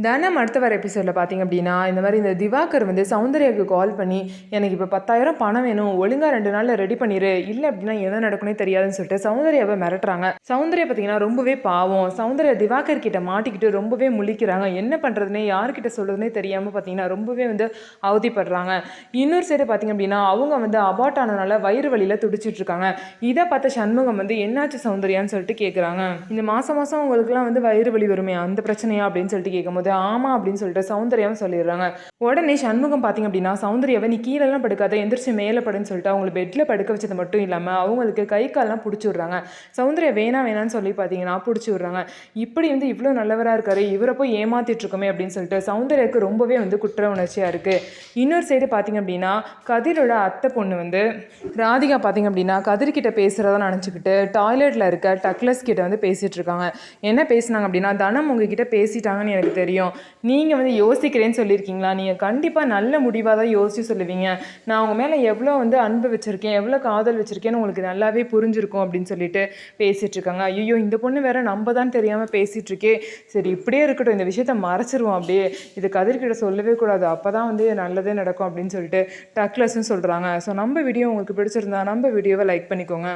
தனம் அடுத்த வர எபிசோடில் பார்த்தீங்க அப்படின்னா இந்த மாதிரி இந்த திவாகர் வந்து சௌந்தர்யாவுக்கு கால் பண்ணி எனக்கு இப்போ 10,000 பணம் வேணும், ஒழுங்காக 2 நாளில் ரெடி பண்ணிடு, இல்லை அப்படின்னா என்ன நடக்கும்னே தெரியாதுன்னு சொல்லிட்டு சௌந்தர்யாவை மிரட்டுறாங்க. சௌந்தர்யா பார்த்தீங்கன்னா ரொம்பவே பாவம். சௌந்தர்யா திவாகர் கிட்ட மாட்டிக்கிட்டு ரொம்பவே முழிக்கிறாங்க. என்ன பண்ணுறதுனே யார்கிட்ட சொல்கிறதுனே தெரியாமல் பார்த்தீங்கன்னா ரொம்பவே வந்து அவதிப்படுறாங்க. இன்னொரு சைடு பார்த்தீங்க அப்படின்னா அவங்க வந்து அபார்ட் ஆனதுனால வயிறு வலியில் துடிச்சிட்டு இருக்காங்க. இதை பார்த்த சண்முகம் வந்து என்னாச்சு சௌந்தர்யான்னு சொல்லிட்டு கேட்குறாங்க. இந்த மாதம் உங்களுக்குலாம் வந்து வயிறு வலி வருமே, அந்த பிரச்சனையா அப்படின்னு சொல்லிட்டு கேட்கும்போது ஆமா அப்படின்னு சொல்லிட்டு சௌந்தர்யாவும் சொல்லிடுறாங்க. உடனே சண்முகம் பார்த்தீங்க அப்படின்னா சௌந்தர்யாவை நீ கீழெல்லாம் படுக்காத, எந்திரிச்சு மேலே படுன்னு சொல்லிட்டு அவங்களை பெட்டில் படுக்க வச்சது மட்டும் இல்லாமல் அவங்களுக்கு கை கால்லாம் பிடிச்சி விட்றாங்க. சௌந்தர்யா வேணான்னு சொல்லி பார்த்தீங்கன்னா பிடிச்சி விட்றாங்க. இப்படி வந்து இவ்வளோ நல்லவராக இருக்காரு, இவரை போய் ஏமாத்திட்டு இருக்கோமே அப்படின்னு சொல்லிட்டு சௌந்தர்யாவுக்கு ரொம்பவே வந்து குற்ற உணர்ச்சியாக இருக்குது. இன்னொரு சைடு பார்த்தீங்க அப்படின்னா கதிரோட அத்தை பொண்ணு வந்து ராதிகா பார்த்தீங்க அப்படின்னா கதிர்கிட்ட பேசுகிறதா நினச்சிக்கிட்டு டாய்லெட்டில் இருக்க டக்லஸ் கிட்ட வந்து பேசிகிட்டு இருக்காங்க. என்ன பேசினாங்க அப்படின்னா தனம் உங்ககிட்ட பேசிட்டாங்கன்னு எனக்கு தெரியும், நீங்கள் வந்து யோசிக்கிறேன்னு சொல்லியிருக்கீங்களா, நீங்கள் கண்டிப்பாக நல்ல முடிவாக தான் யோசிச்சு சொல்லுவீங்க, நான் உங்கள் மேலே எவ்வளோ வந்து அன்பு வச்சுருக்கேன், எவ்வளோ காதல் வச்சுருக்கேன்னு உங்களுக்கு நல்லாவே புரிஞ்சிருக்கும் அப்படின்னு சொல்லிட்டு பேசிகிட்டு இருக்காங்க. ஐயோ இந்த பொண்ணு வேற நம்ம தான் தெரியாமல் பேசிகிட்டு இருக்கே, சரி இப்படியே இருக்கட்டும், இந்த விஷயத்த மறைச்சிருவோம், அப்படியே இது கதிர்கிட்ட சொல்லவே கூடாது, அப்போ தான் வந்து நல்லதே நடக்கும் அப்படின்னு சொல்லிட்டு டக்லஸ்ன்னு சொல்கிறாங்க. ஸோ நம்ம வீடியோ உங்களுக்கு பிடிச்சிருந்தா நம்ம வீடியோவை லைக் பண்ணிக்கோங்க.